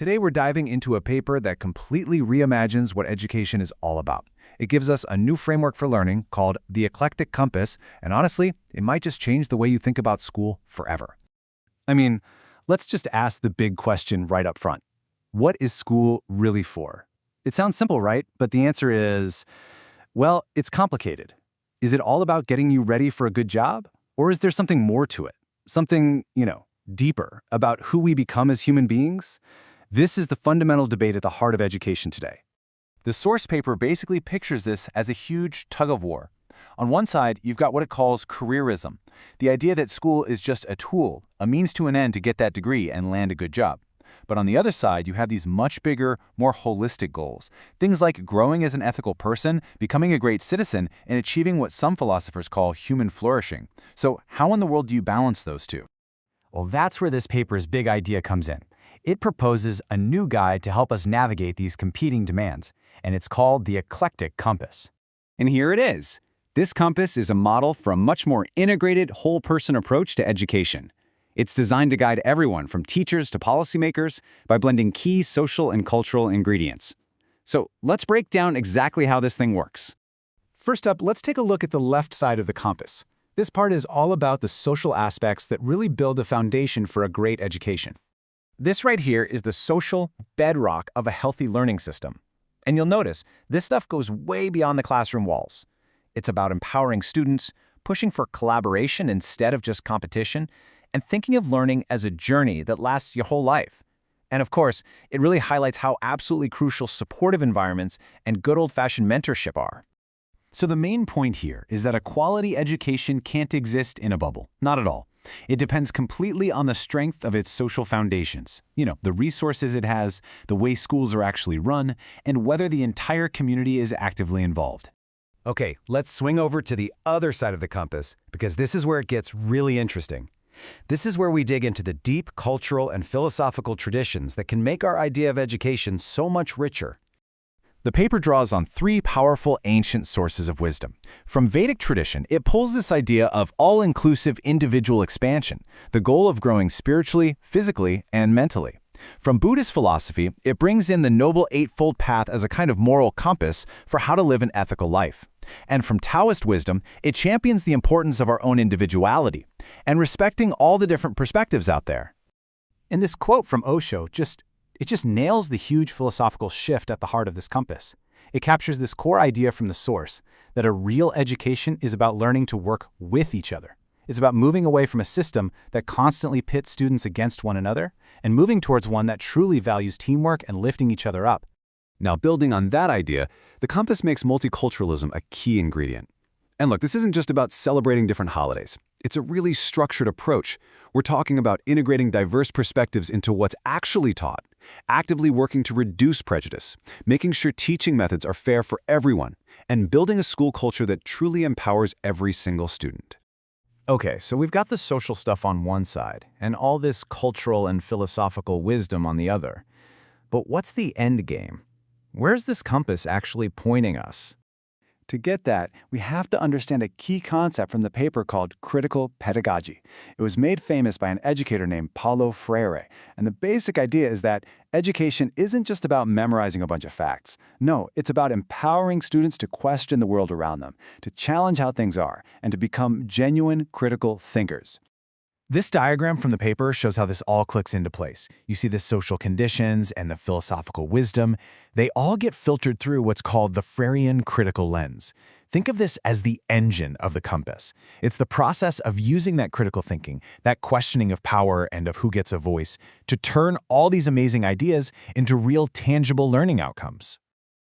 Today we're diving into a paper that completely reimagines what education is all about. It gives us a new framework for learning called the Eclectic Compass, and honestly, it might just change the way you think about school forever. I mean, let's just ask the big question right up front. What is school really for? It sounds simple, right? But the answer is, well, it's complicated. Is it all about getting you ready for a good job? Or is there something more to it? Something, deeper about who we become as human beings? This is the fundamental debate at the heart of education today. The source paper basically pictures this as a huge tug-of-war. On one side, you've got what it calls careerism, the idea that school is just a tool, a means to an end to get that degree and land a good job. But on the other side, you have these much bigger, more holistic goals. Things like growing as an ethical person, becoming a great citizen, and achieving what some philosophers call human flourishing. So how in the world do you balance those two? Well, that's where this paper's big idea comes in. It proposes a new guide to help us navigate these competing demands, and it's called the Eclectic Compass. And here it is. This compass is a model for a much more integrated, whole-person approach to education. It's designed to guide everyone from teachers to policymakers by blending key social and cultural ingredients. So let's break down exactly how this thing works. First up, let's take a look at the left side of the compass. This part is all about the social aspects that really build a foundation for a great education. This right here is the social bedrock of a healthy learning system. And you'll notice, this stuff goes way beyond the classroom walls. It's about empowering students, pushing for collaboration instead of just competition, and thinking of learning as a journey that lasts your whole life. And of course, it really highlights how absolutely crucial supportive environments and good old-fashioned mentorship are. So the main point here is that a quality education can't exist in a bubble. Not at all. It depends completely on the strength of its social foundations. The resources it has, the way schools are actually run, and whether the entire community is actively involved. Okay, let's swing over to the other side of the compass, because this is where it gets really interesting. This is where we dig into the deep cultural and philosophical traditions that can make our idea of education so much richer. The paper draws on three powerful ancient sources of wisdom. From Vedic tradition, it pulls this idea of all-inclusive individual expansion, the goal of growing spiritually, physically, and mentally. From Buddhist philosophy, it brings in the Noble Eightfold Path as a kind of moral compass for how to live an ethical life. And from Taoist wisdom, it champions the importance of our own individuality and respecting all the different perspectives out there. And this quote from Osho just nails the huge philosophical shift at the heart of this compass. It captures this core idea from the source, that a real education is about learning to work with each other. It's about moving away from a system that constantly pits students against one another and moving towards one that truly values teamwork and lifting each other up. Now, building on that idea, the compass makes multiculturalism a key ingredient. And look, this isn't just about celebrating different holidays. It's a really structured approach. We're talking about integrating diverse perspectives into what's actually taught, actively working to reduce prejudice, making sure teaching methods are fair for everyone, and building a school culture that truly empowers every single student. Okay, so we've got the social stuff on one side, and all this cultural and philosophical wisdom on the other. But what's the end game? Where's this compass actually pointing us? To get that, we have to understand a key concept from the paper called critical pedagogy. It was made famous by an educator named Paulo Freire, and the basic idea is that education isn't just about memorizing a bunch of facts. No, it's about empowering students to question the world around them, to challenge how things are, and to become genuine critical thinkers. This diagram from the paper shows how this all clicks into place. You see the social conditions and the philosophical wisdom. They all get filtered through what's called the Freirean critical lens. Think of this as the engine of the compass. It's the process of using that critical thinking, that questioning of power and of who gets a voice, to turn all these amazing ideas into real tangible learning outcomes.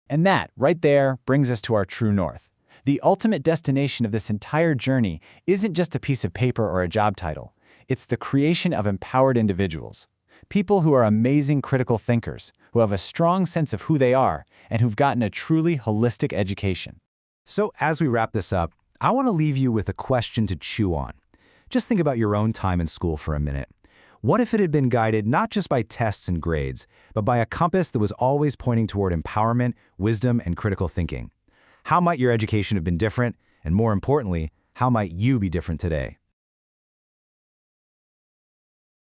And that, right there, brings us to our true north. The ultimate destination of this entire journey isn't just a piece of paper or a job title. It's the creation of empowered individuals, people who are amazing critical thinkers, who have a strong sense of who they are, and who've gotten a truly holistic education. So as we wrap this up, I want to leave you with a question to chew on. Just think about your own time in school for a minute. What if it had been guided not just by tests and grades, but by a compass that was always pointing toward empowerment, wisdom, and critical thinking? How might your education have been different? And more importantly, how might you be different today?